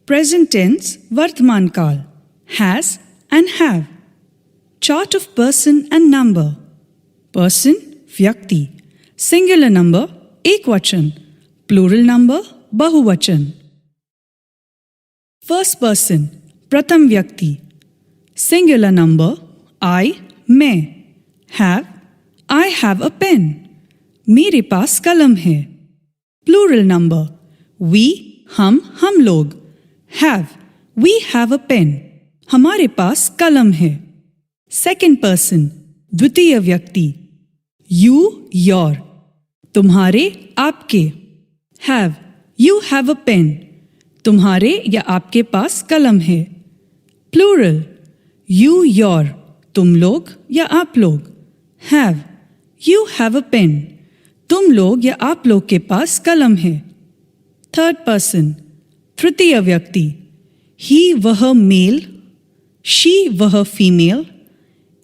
Present tense वर्तमान काल has and have. Chart of person and number. Person व्यक्ति. Singular number एक वचन. Plural number बहुवचन. First person प्रथम व्यक्ति. Singular number I मैं. Have I have a pen. मेरे पास कलम है. Plural number we हम लोग. Have we have a pen. हमारे पास कलम है. Second person द्वितीय व्यक्ति. You your तुम्हारे आपके. Have you have a pen. तुम्हारे या आपके पास कलम है. Plural you your तुम लोग या आप लोग. Have you have a pen. तुम लोग या आप लोग के पास कलम है. Third person तृतीय व्यक्ति. ही वह मेल. शी वह फीमेल.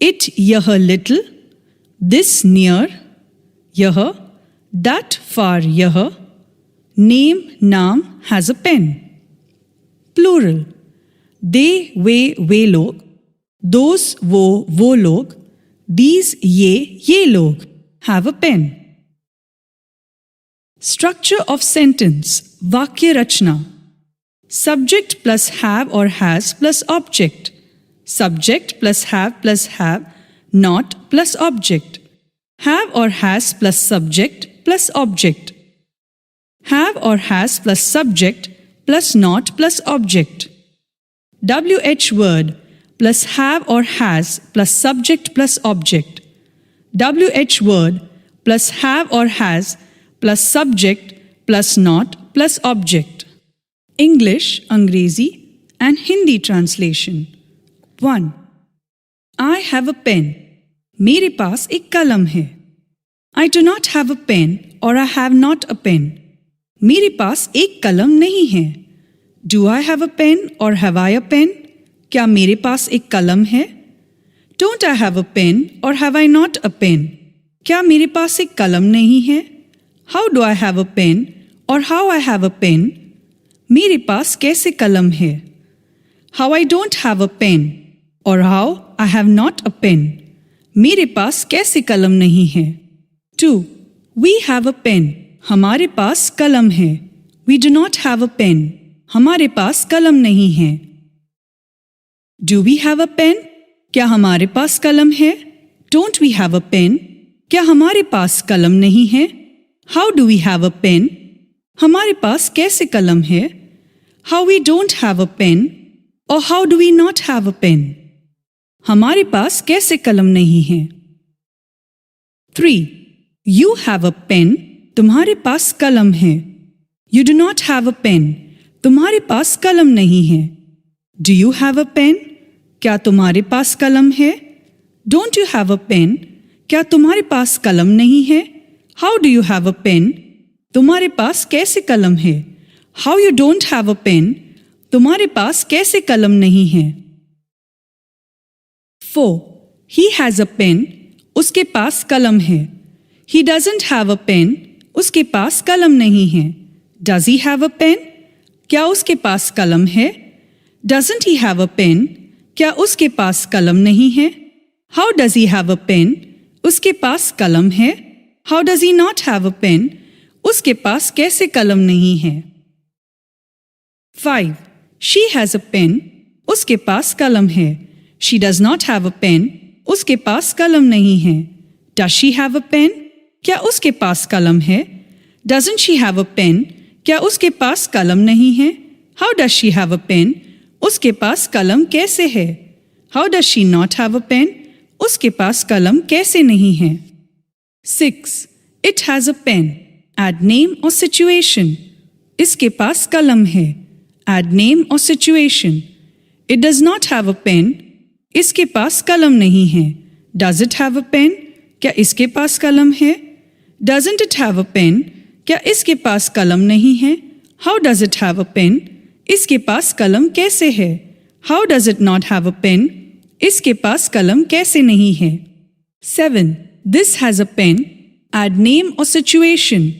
इट यह लिटिल. दिस नियर यह. दैट फार यह. नेम नाम has a pen. Plural they वे लोग. दोस वो लोग. दीज ये लोग have a pen. Structure of sentence वाक्य रचना. Subject plus have or has plus object. Subject plus have not plus object. Have or has plus subject plus object. Have or has plus subject plus not plus object. WH word plus have or has plus subject plus object. WH word plus have or has plus subject plus not plus object. English, Angrezi and Hindi translation. 1. I have a pen. मेरे पास एक कलम है. I do not have a pen or I have not a pen. मेरे पास एक कलम नहीं है. Do I have a pen or have I a pen? क्या मेरे पास एक कलम है? Don't I have a pen or have I not a pen? क्या मेरे पास एक कलम नहीं है? How do I have a pen or how I have a pen? मेरे पास कैसे कलम है? How I don't have a pen or how I have not a pen. मेरे पास कैसे कलम नहीं है? 2. We have a pen. हमारे पास कलम है. We do not have a pen. हमारे पास कलम नहीं है. Do we have a pen? क्या हमारे पास कलम है? Don't we have a pen? क्या हमारे पास कलम नहीं है? How do we have a pen? हमारे पास कैसे कलम है? How we don't have a pen or how do we not have a pen? हमारे पास कैसे कलम नहीं है? 3. You have a pen. तुम्हारे पास कलम है. You do not have a pen. तुम्हारे पास कलम नहीं है. Do you have a pen? क्या तुम्हारे पास कलम है? Don't you have a pen? क्या तुम्हारे पास कलम नहीं है? How do you have a pen? तुम्हारे पास कैसे कलम है? How you don't have a pen? तुम्हारे पास कैसे कलम नहीं है? 4. He has a pen. उसके पास कलम है. He doesn't have a pen. उसके पास कलम नहीं है. Does he have a pen? क्या उसके पास कलम है? Doesn't he have a pen? क्या उसके पास कलम नहीं है? How does he have a pen? उसके पास कलम है. How does he not have a pen? उसके पास कैसे कलम नहीं है? 5. She has a pen. उसके पास कलम है. She does not have a pen. उसके पास कलम नहीं है. Does she have a pen? क्या उसके पास कलम है? Doesn't she have a pen? क्या उसके पास कलम नहीं है? How does she have a pen? उसके पास कलम कैसे है? How does she not have a pen? उसके पास कलम कैसे नहीं है? 6. It has a pen. Add name or situation. इसके पास कलम है. Add name or situation. It does not have a pen. इसके पास कलम नहीं है. Does it have a pen? क्या इसके पास कलम है? Doesn't it have a pen? क्या इसके पास कलम नहीं है? How does it have a pen? इसके पास कलम कैसे है? How does it not have a pen? इसके पास कलम कैसे नहीं है? 7. This has a pen. Add name or situation.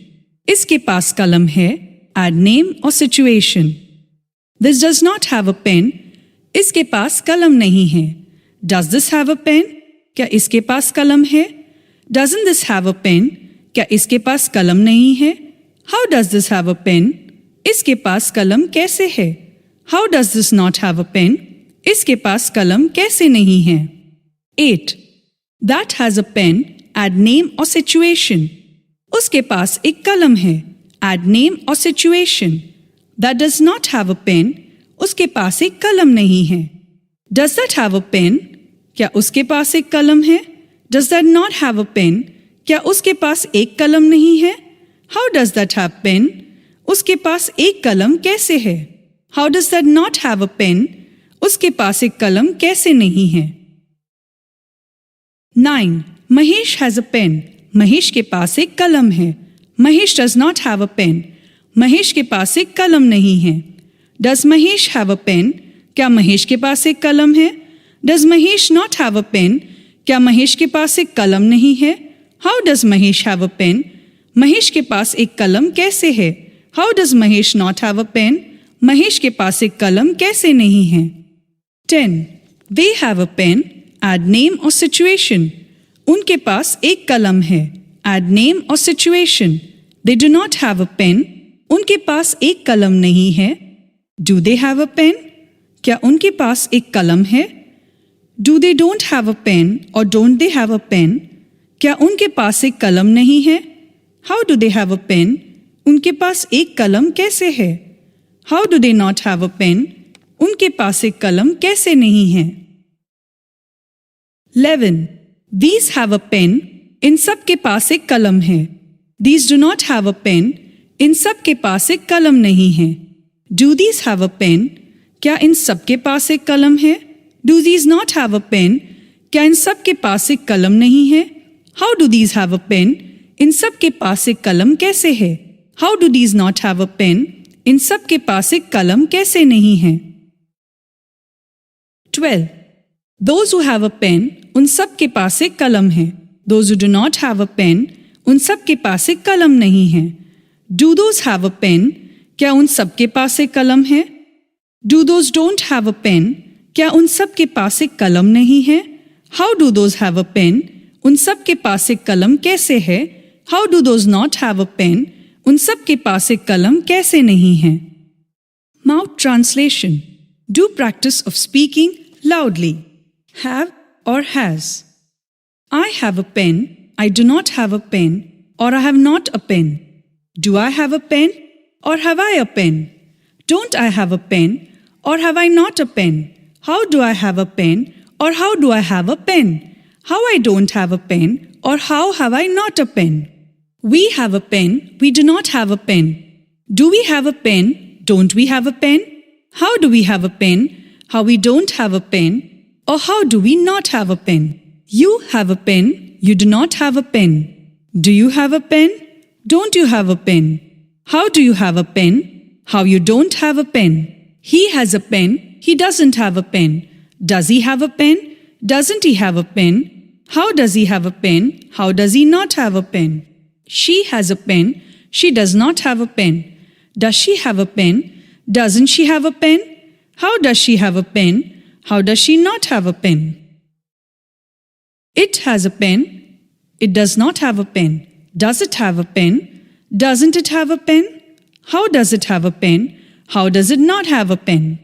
इसके पास कलम है. Add name or situation. This does not have a pen. इसके पास कलम नहीं है. Does this have a pen? क्या इसके पास कलम है? Doesn't this have a pen? क्या इसके पास कलम नहीं है? How does this have a pen? इसके पास कलम कैसे है? How does this not have a pen? इसके पास कलम कैसे नहीं है? 8. That has a pen. Add name or situation. उसके पास एक कलम है. Add name or situation. That does not have a pen. उसके पास एक कलम नहीं है. Does that have a pen? क्या उसके पास एक कलम है? Does that not have a pen? क्या उसके पास एक कलम नहीं है? How does that have pen? उसके पास एक कलम कैसे है? How does that not have a pen? उसके पास एक कलम कैसे नहीं है? 9. Mahesh has a pen. Mahesh के पास एक कलम है. Mahesh does not have a pen. Mahesh के पास एक कलम नहीं है. Does Mahesh have a pen? क्या महेश के पास एक कलम है? Does Mahesh not have a pen? क्या महेश के पास एक कलम नहीं है? How does Mahesh have a pen? Mahesh के पास एक कलम कैसे है? How does Mahesh not have a pen? Mahesh के पास एक कलम कैसे नहीं है? 10. They have a pen. Add name or situation. उनके पास एक कलम है. Add name or situation. They do not have a pen. उनके पास एक कलम नहीं है. Do they have a pen? क्या उनके पास एक कलम है? Do they don't have a pen or don't they have a pen? क्या उनके पास एक कलम नहीं है? How do they have a pen? उनके पास एक कलम कैसे है? How do they not have a pen? उनके पास एक कलम कैसे नहीं है? 11. These have a pen. इन सब के पास एक कलम है. These do not have a pen. इन सब के पास एक कलम नहीं है. Do these have a pen? क्या इन सब के पास एक कलम है? Do these not have a pen? क्या इन सब के पास एक कलम नहीं है? How do these have a pen? इन सब के पास एक कलम कैसे है? How do these not have a pen? इन सब के पास एक कलम कैसे नहीं है? 12. Those who have a pen. उन सब के पास एक कलम है. Those who do not have a pen. उन सब के पास एक कलम नहीं है. Do those have a pen? क्या उन सब के पास एक कलम है? Do those don't have a pen? क्या उन सब के पास एक कलम नहीं है? How do those have a pen? उन सब के पास एक कलम कैसे है? How do those not have a pen? उन सब के पास एक कलम कैसे नहीं है? Mouth translation. Do practice of speaking loudly. Have or has. I have a pen. I do not have a pen. Or I have not a pen. Do I have a pen? Or have I a pen? Don't I have a pen? Or have I not a pen? How do I have a pen? Or how do I have a pen? How I don't have a pen? Or how have I not a pen? We have a pen. We do not have a pen. Do we have a pen? Don't we have a pen? How do we have a pen? How we don't have a pen? Or how do we not have a pen? You have a pen. You do not have a pen. Do you have a pen? Don't you have a pen? How do you have a pen? How you don't have a pen? He has a pen. He doesn't have a pen. Does he have a pen? Doesn't he have a pen? How does he have a pen? How does he not have a pen? She has a pen. She does not have a pen. Does she have a pen? Doesn't she have a pen? How does she have a pen? How does she not have a pen? It has a pen. It does not have a pen. Does it have a pen? Doesn't it have a pen? How does it have a pen? How does it not have a pen?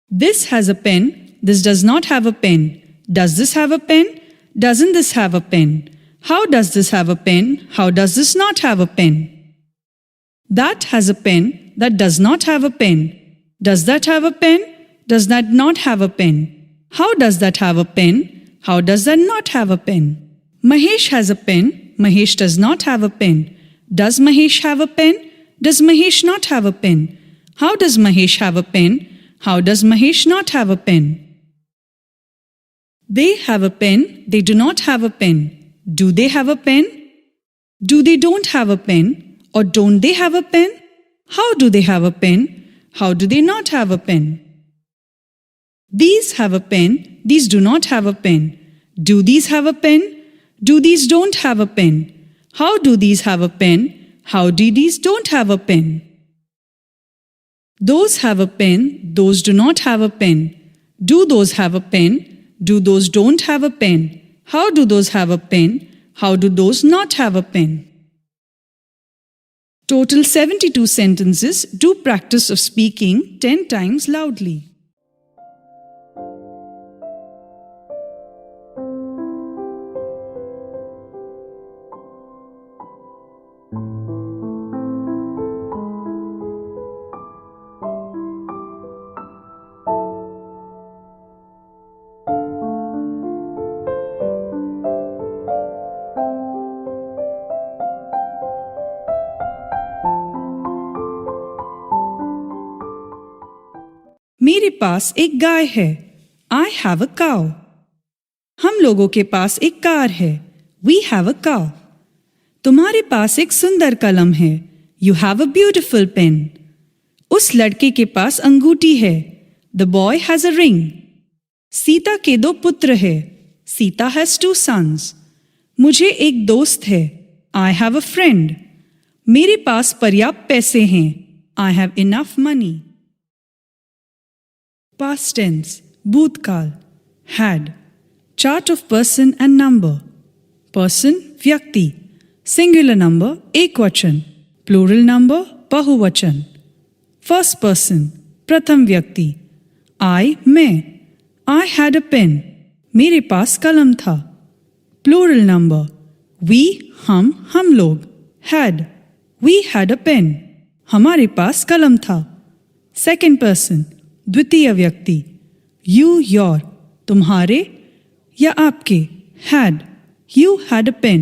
This has a pen. This does not have a pen. Does this have a pen? Doesn't this have a pen? How does this have a pen? How does this not have a pen? That has a pen. That does not have a pen. Does that have a pen? Does that not have a pen? How does that have a pen? How does that not have a pen? Mahesh has a pen. Mahesh does not have a pen. Does Mahesh have a pen? Does Mahesh not have a pen? How does Mahesh have a pen? How does Mahesh not have a pen? They have a pen. They do not have a pen. Do they have a pen? Do they don't have a pen? Or don't they have a pen? How do they have a pen? How do they not have a pen? These have a pen. These do not have a pen. Do these have a pen? Do these don't have a pen? How do these have a pen? How do these don't have a pen? Those have a pen, those do not have a pen. Do those have a pen? Do those don't have a pen? How do those have a pen? How do those not have a pen? Total 72 sentences. Do practice of speaking 10 times loudly. मेरे पास एक गाय है. I have a cow. हम लोगों के पास एक car है. We have a cow. तुम्हारे पास एक सुंदर कलम है. You have a beautiful pen. उस लड़के के पास अंगूठी है. The boy has a ring. Sita के 2 पुत्र है. Sita has 2 sons. मुझे एक दोस्त है. I have a friend. मेरे पास पर्याप्त पैसे हैं. I have enough money. Past tense, भूतकाल. Had. Chart of person and number. Person, व्यक्ति. Singular number, एकवचन. Plural number, बहुवचन. First person, प्रथम व्यक्ति. I, मैं. I had a pen. मेरे पास कलम था. Plural number. We, हम लोग. Had. We had a pen. हमारे पास कलम था. Second person, द्वितीय व्यक्ति. You, your. तुम्हारे या आपके. Had. You had a pen.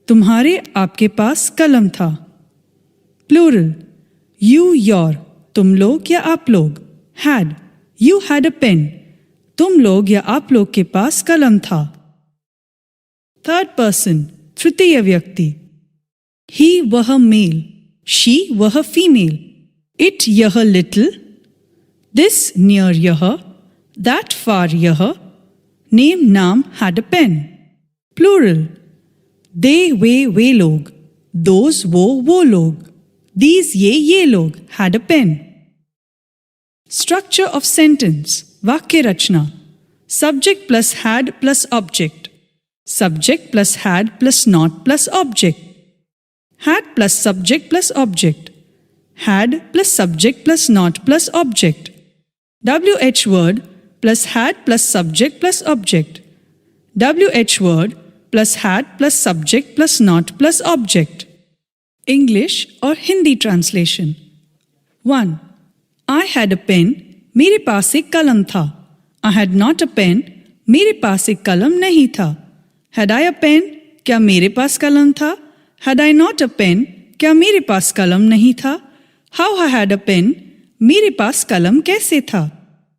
तुम्हारे आपके पास कलम था. Plural. You, your. तुम लोग या आप लोग. Had. You had a pen. तुम लोग या आप लोग के पास कलम था. Third person. तृतीय व्यक्ति. He, वह मेल. She, वह फीमेल. It, यह little. This, near यह. That, far यह. Name, नाम, had a pen. Plural. They, वे लोग. Those, वो लोग. These, ये लोग. Had a pen. Structure of sentence. वाक्य रचना. Subject plus had plus object. Subject plus had plus not plus object. Had plus subject plus object. Had plus subject plus not plus object. WH word plus had plus subject plus object. WH word plus had plus subject plus not plus object. English or Hindi translation. 1. I had a pen. मेरे पास एक कलम था. I had not a pen. मेरे पास एक कलम नहीं था. Had I a pen? क्या मेरे पास कलम था? Had I not a pen? क्या मेरे पास कलम नहीं था? How I had a pen? मेरे पास कलम कैसे था?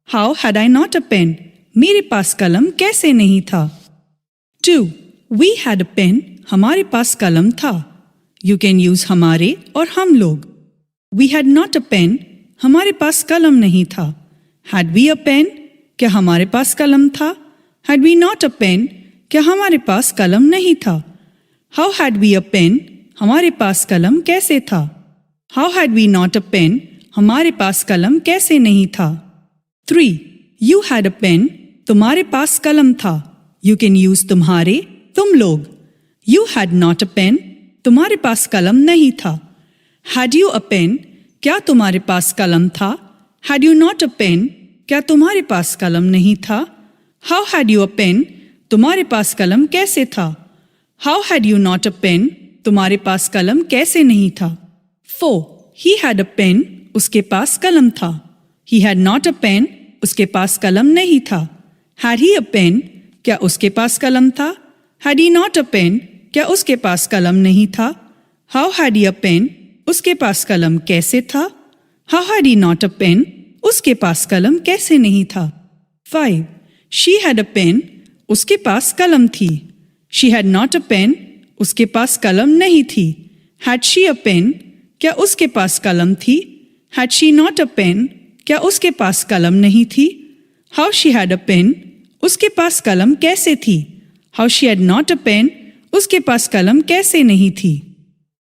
How had I not a pen? मेरे पास कलम कैसे नहीं था? 2. We had a pen. हमारे पास कलम था. You can use हमारे और हम लोग. We had not a pen. हमारे पास कलम नहीं था. Had we a pen? क्या हमारे पास कलम था? Had we not a pen? क्या हमारे पास कलम नहीं था? How had we a pen? हमारे पास कलम कैसे था? How had we not a pen? हमारे पास कलम कैसे नहीं था? 3. You had a pen. तुम्हारे पास कलम था. You can use तुम्हारे, तुम लोग. You had not a pen. तुम्हारे पास कलम नहीं था. Had you a pen? क्या तुम्हारे पास कलम था? Had you not a pen? क्या तुम्हारे पास कलम नहीं था? How had you a pen? तुम्हारे पास कलम कैसे था? How had you not a pen? तुम्हारे पास कलम कैसे नहीं था? 4. He had a pen. उसके पास कलम था. He had not a pen. उसके पास कलम नहीं था. Had he a pen? क्या उसके पास कलम था? Had he not a pen? क्या उसके पास कलम नहीं था? How had he a pen? उसके पास कलम कैसे था? How had he not a pen? उसके पास कलम कैसे नहीं था? 5. She had a pen. उसके पास कलम थी. She had not a pen. उसके पास कलम नहीं थी. Had she a pen? क्या उसके पास कलम थी? Had she not a pen? क्या उसके पास कलम नहीं थी? How she had a pen? उसके पास कलम कैसे थी? How she had not a pen? उसके पास कलम कैसे नहीं थी?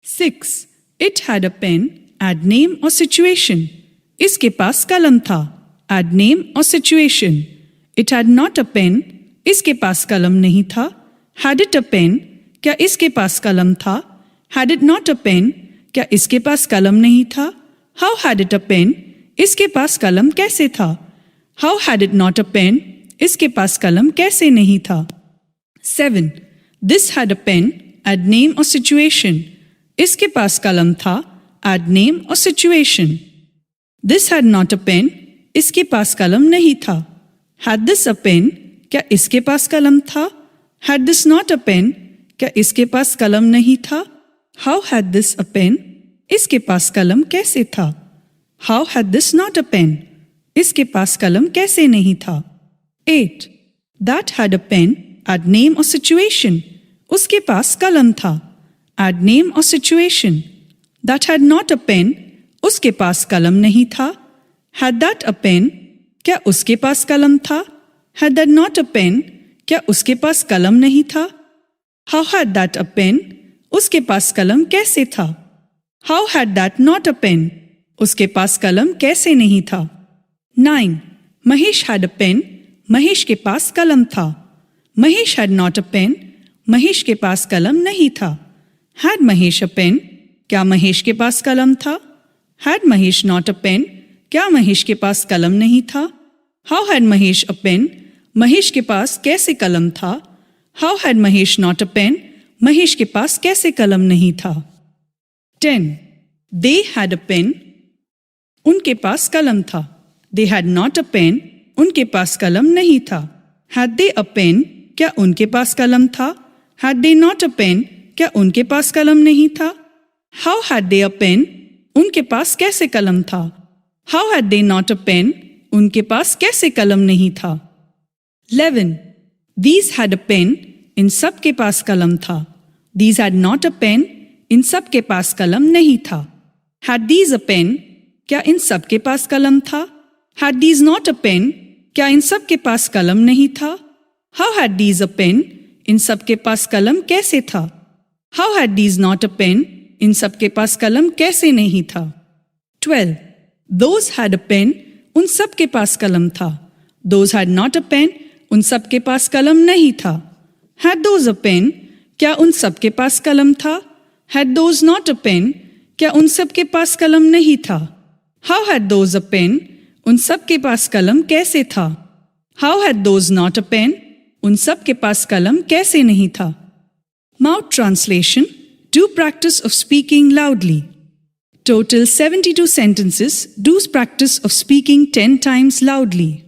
6. It had a pen. Add name or situation. इसके पास कलम था. Add name or situation. It had not a pen. इसके पास कलम नहीं था. Had it a pen? क्या इसके पास कलम था? Had it not a pen? क्या इसके पास कलम नहीं था? How had it a pen? इसके पास कलम कैसे था? How had it not a pen? इसके पास कलम कैसे नहीं था? 7. This had a pen. Add name or situation. इसके पास कलम था. Add name or situation. This had not a pen. इसके पास कलम नहीं था. Had this a pen? क्या इसके पास कलम था? Had this not a pen? क्या इसके पास कलम नहीं था? How had this a pen? इसके पास कलम कैसे था? How had this not a pen? इसके पास कलम कैसे नहीं था? 8. That had a pen. Add name or situation. उसके पास कलम था. Add name or situation. That had not a pen. उसके पास कलम नहीं था. Had that a pen? क्या उसके पास कलम था? Had that not a pen? क्या उसके पास कलम नहीं था? How had that a pen? उसके पास कलम कैसे था? How had that not a pen? उसके पास कलम कैसे नहीं था? 9. Mahesh had a pen. Mahesh के पास कलम था. Mahesh had not a pen. Mahesh के पास कलम नहीं था. Had Mahesh a pen? क्या महेश के पास कलम था? Had Mahesh not a pen? क्या महेश के पास कलम नहीं था? How had Mahesh a pen? Mahesh के पास कैसे कलम था? How had Mahesh not a pen? Mahesh के पास कैसे कलम नहीं था? 10. They had a pen. उनके पास कलम था. They had not a pen. उनके पास कलम नहीं था. Had they a pen? क्या उनके पास कलम था? Had they not a pen? क्या उनके पास कलम नहीं था? How had they a pen? उनके पास कैसे कलम था? How had they not a pen? उनके पास कैसे कलम नहीं था? 11. These had a pen. इन सब के पास कलम था. These had not a pen. इन सब के पास कलम नहीं था. Had these a pen? क्या इन सब के पास कलम था? Had these not a pen? क्या इन सब के पास कलम नहीं था? How had these a pen? इन सब के पास कलम कैसे था? How had these not a pen? इन सब के पास कलम कैसे नहीं था? 12. Those had a pen. उन सब के पास कलम था. Those had not a pen. उन सब के पास कलम नहीं था. Had those a pen? क्या उन सब के पास कलम था? Had those not a pen? क्या उन सब के पास कलम नहीं था? How had those a pen? उन सब के पास कलम कैसे था? How had those not a pen? उन सब के पास कलम कैसे नहीं था? Mouth translation. Do practice of speaking loudly. Total 72 sentences. Do practice of speaking 10 times loudly.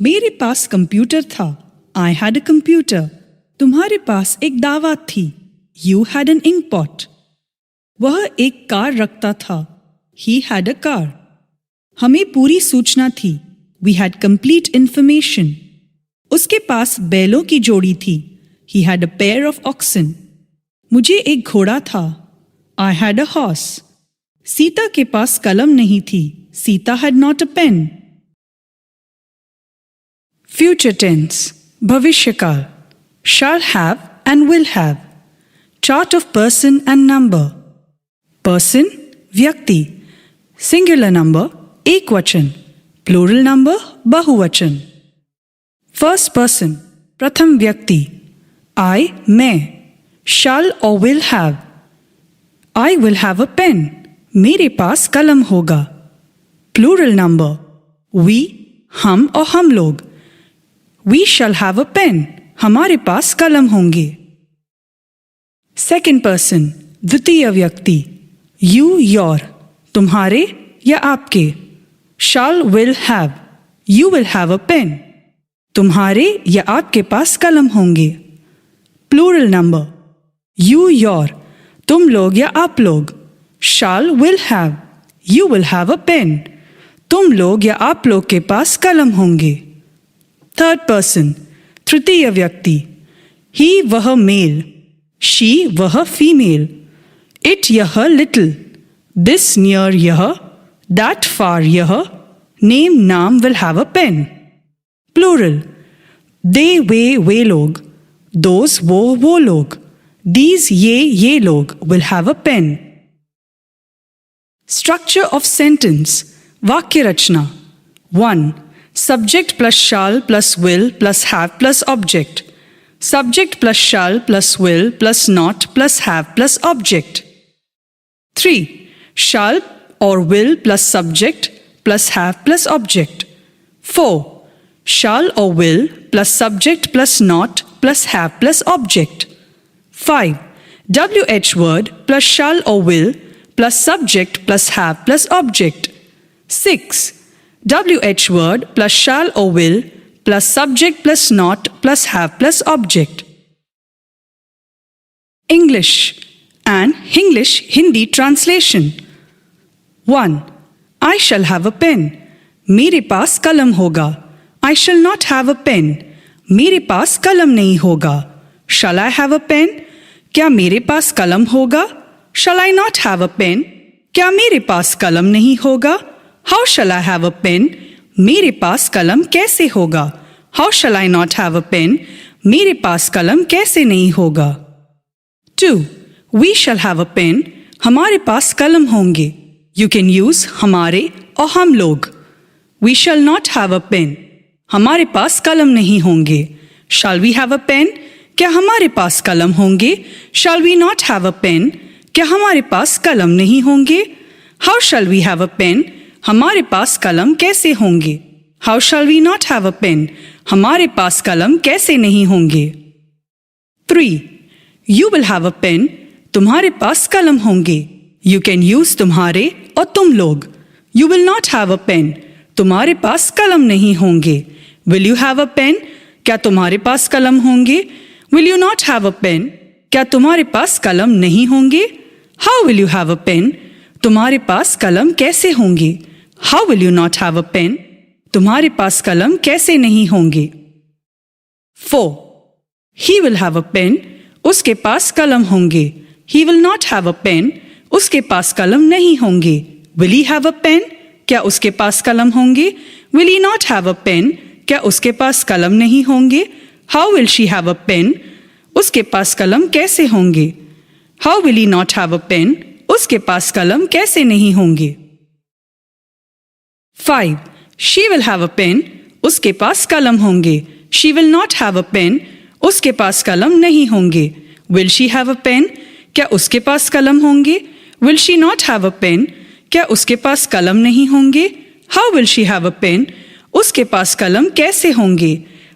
मेरे पास कंप्यूटर था. I had a computer. तुम्हारे पास एक दावत थी. You had an ink pot. वह एक कार रखता था. He had a car. हमें पूरी सूचना थी. We had complete information. उसके पास बैलों की जोड़ी थी. He had a pair of oxen. मुझे एक घोड़ा था. I had a horse. Sita के पास कलम नहीं थी. Sita had not a pen. Future tense. भविष्यकाल. Shall have and will have. Chart of person and number. Person, व्यक्ति. Singular number, एकवचन. Plural number, बहुवचन. First person, प्रथम व्यक्ति. I, मैं. Shall or will have. I will have a pen. मेरे पास कलम होगा. Plural number. We, हम और हम लोग. We shall have a pen. हमारे पास कलम होंगे। सेकंड पर्सन, द्वितीय व्यक्ति, यू योर, तुम्हारे या आपके। Shall will have, you will have a pen, तुम्हारे या आपके पास कलम होंगे। प्लूरल नंबर, यू योर, तुम लोग या आप लोग। Shall will have, you will have a pen, तुम लोग या आप लोग के पास कलम होंगे। थर्ड पर्सन, तृतीय व्यक्ति, ही वह मेल, शी वह फीमेल, इट यह लिटिल, दिस नियर यह, दैट फार यह, नेम नाम will have a pen. Plural, they वे लोग, दोज वो लोग, दीज ये लोग will have a pen. Structure of sentence, वाक्य रचना। 1. Subject plus shall plus will plus have plus object. Subject plus shall plus will plus not plus have plus object. 3. Shall or will plus subject plus have plus object. 4. Shall or will plus subject plus not plus have plus object. 5. WH word plus shall or will plus subject plus have plus object. 6. WH word plus shall or will plus subject plus not plus have plus object. English and Hinglish Hindi translation. 1. I shall have a pen. मेरे पास कलम होगा. I shall not have a pen. मेरे पास कलम नहीं होगा. Shall I have a pen? क्या मेरे पास कलम होगा? Shall I not have a pen? क्या मेरे पास कलम नहीं होगा? How shall I have a pen? मेरे पास कलम कैसे होगा? How shall I not have a pen? मेरे पास कलम कैसे नहीं होगा? 2. We shall have a pen. हमारे पास कलम होंगे. You can use हमारे और हम लोग. We shall not have a pen. हमारे पास कलम नहीं होंगे. Shall we have a pen? क्या हमारे पास कलम होंगे? Shall we not have a pen? क्या हमारे पास कलम नहीं होंगे? How shall we have a pen? हमारे पास कलम कैसे होंगे? How shall we not have a pen? हमारे पास कलम कैसे नहीं होंगे? 3. You will have a pen. तुम्हारे पास कलम होंगे. You can use तुम्हारे और तुम लोग. You will not have a pen. तुम्हारे पास कलम नहीं होंगे. Will you have a pen? क्या तुम्हारे पास कलम होंगे? Will you not have a pen? क्या तुम्हारे पास कलम नहीं होंगे? How will you have a pen? तुम्हारे पास कलम कैसे होंगे? How will you not have a pen? तुम्हारे पास कलम कैसे नहीं होंगे? 4. He will have a pen. उसके पास कलम होंगे. He will not have a pen. उसके पास कलम नहीं होंगे. Will he have a pen? क्या उसके पास कलम होंगे? Will he not have a pen? क्या उसके पास कलम नहीं होंगे? How will she have a pen? उसके पास कलम कैसे होंगे? How will he not have a pen? उसके पास कलम कैसे नहीं होंगे? 5. She will have a pen. उसके पास कलम होंगे. She will not have a pen. उसके पास कलम नहीं होंगे. Will she have a pen? क्या उसके पास कलम होंगे? Will she not have a pen? क्या उसके पास कलम नहीं होंगे? How will she have a pen? उसके पास कलम कैसे होंगे?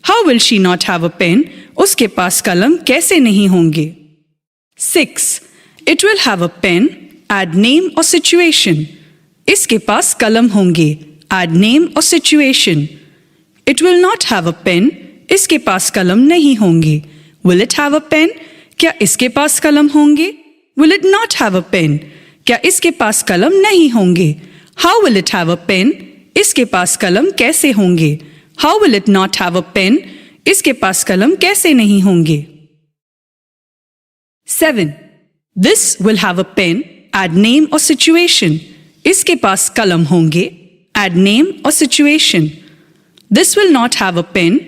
How will she not have a pen? उसके पास कलम कैसे नहीं होंगे? 6. It will have a pen. Add name or situation. इसके पास कलम होंगे. Add name or situation. It will not have a pen. इसके पास कलम नहीं होंगे. Will it have a pen? क्या इसके पास कलम होंगे? Will it not have a pen? क्या इसके पास कलम नहीं होंगे? How will it have a pen? इसके पास कलम कैसे होंगे? How will it not have a pen? इसके पास कलम कैसे नहीं होंगे? 7. This will have a pen. Add name or situation. इसके पास कलम होंगे. Add name or situation. This will not have a pen.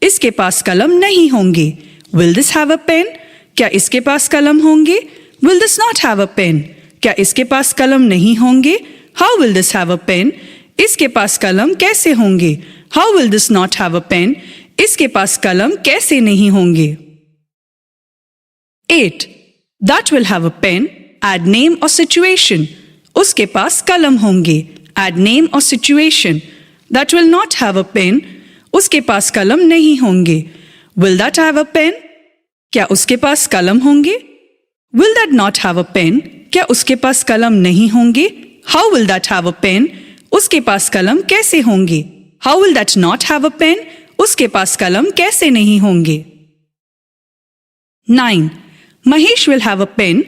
इसके पास कलम नहीं होंगे. Will this have a pen? क्या इसके पास कलम होंगे? Will this not have a pen? क्या इसके पास कलम नहीं होंगे? How will this have a pen? इसके पास कलम कैसे होंगे? How will this not have a pen? इसके पास कलम कैसे नहीं होंगे? 8. That will have a pen. Add name or situation. उसके पास कलम होंगे. Add name or situation. That will not have a pen. उसके पास कलम नहीं होंगे. Will that have a pen? क्या उसके पास कलम होंगे? Will that not have a pen? क्या उसके पास कलम नहीं होंगे? How will that have a pen? उसके पास कलम कैसे होंगे? How will that not have a pen? उसके पास कलम कैसे नहीं होंगे? 9. Mahesh will have a pen.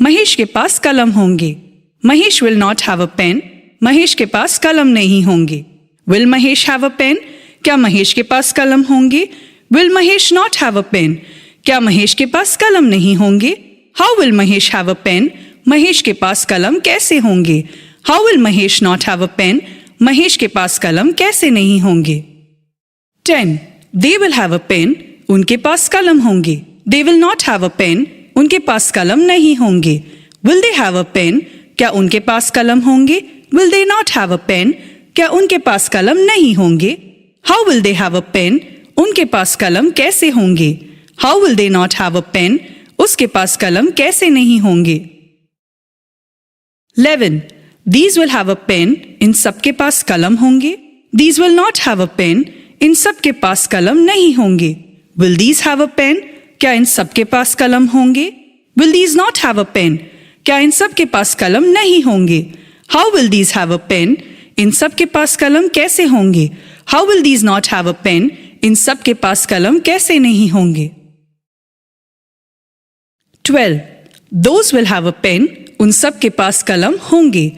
Mahesh के पास कलम होंगे. Mahesh will not have a pen. Mahesh के पास कलम नहीं होंगे. Will Mahesh have a pen? क्या महेश के पास कलम होंगे? Will Mahesh not have a pen? क्या महेश के पास कलम नहीं होंगे? How will Mahesh have a pen? Mahesh के पास कलम कैसे होंगे? How will Mahesh not have a pen? Mahesh के पास कलम कैसे नहीं होंगे? 10. They will have a pen. उनके पास कलम होंगे. They will not have a pen. उनके पास कलम नहीं होंगे. Will they have a pen? क्या उनके पास कलम होंगे? Will they not have a pen? क्या उनके पास कलम नहीं होंगे? How will they have a pen? उनके पास कलम कैसे होंगे? How will they not have a pen? उसके पास कलम कैसे नहीं होंगे? 11. These will have a pen. इन सबके पास कलम होंगे. These will not have a pen. इन सबके पास कलम नहीं होंगे. Will these have a pen? क्या इन सबके पास कलम होंगे? Will these not have a pen? क्या इन सबके पास कलम नहीं होंगे? How will these have a pen? इन सबके पास कलम कैसे होंगे? How will these not have a pen? इन सबके पास कलम कैसे नहीं होंगे? 12. Those will have a pen. उन सबके पास कलम होंगे.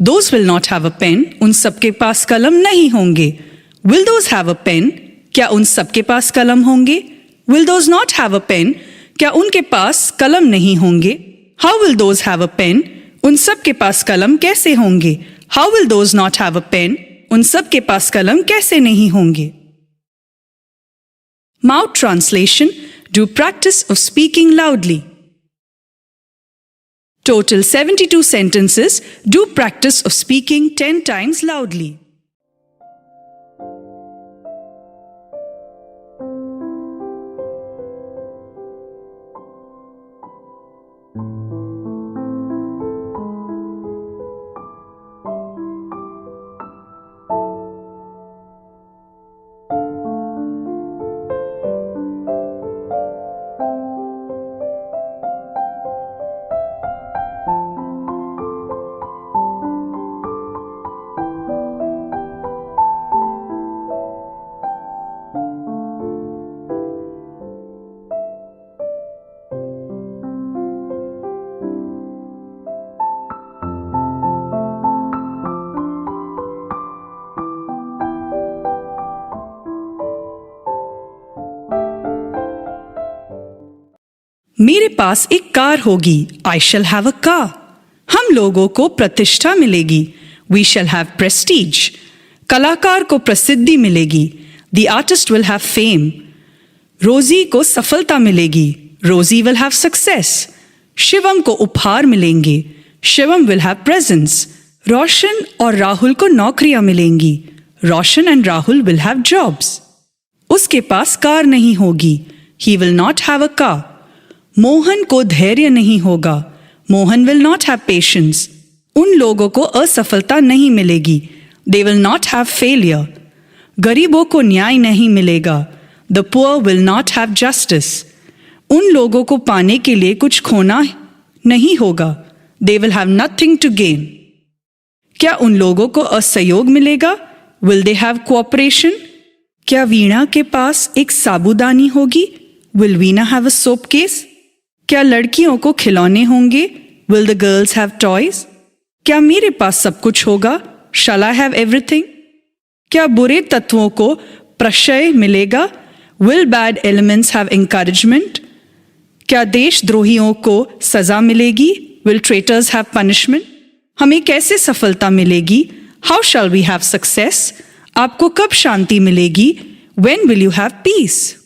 Those will not have a pen. उन सबके पास कलम नहीं होंगे. Will those have a pen? क्या उन सबके पास कलम होंगे? Will those not have a pen? क्या उनके पास कलम नहीं होंगे? How will those have a pen? उन सबके पास कलम कैसे होंगे? How will those not have a pen? उन सबके पास कलम कैसे नहीं होंगे? Mouth translation. Do practice of speaking loudly. Total 72 sentences. Do practice of speaking 10 times loudly. मेरे पास एक कार होगी. I shall have a car. हम लोगों को प्रतिष्ठा मिलेगी. We shall have prestige. कलाकार को प्रसिद्धि मिलेगी. The artist will have fame. रोजी को सफलता मिलेगी. Rosie will have success. Shivam को उपहार मिलेंगे. Shivam will have presents. रोशन और राहुल को नौकरियां मिलेंगी. रोशन and Rahul will have jobs. उसके पास कार नहीं होगी. He will not have a car. Mohan को धैर्य नहीं होगा. Mohan will not have patience. उन लोगों को असफलता नहीं मिलेगी. They will not have failure. गरीबों को न्याय नहीं मिलेगा. The poor will not have justice. उन लोगों को पाने के लिए कुछ खोना नहीं होगा. They will have nothing to gain. क्या उन लोगों को असहयोग मिलेगा? Will they have cooperation? क्या वीणा के पास एक साबुदानी होगी? Will Veena have a soap case? क्या लड़कियों को खिलौने होंगे? Will the girls have toys? क्या मेरे पास सब कुछ होगा? Shall I have everything? क्या बुरे तत्वों को प्रश्रय मिलेगा? Will bad elements have encouragement? क्या देशद्रोहियों को सजा मिलेगी? Will traitors have punishment? हमें कैसे सफलता मिलेगी? How shall we have success? आपको कब शांति मिलेगी? When will you have peace?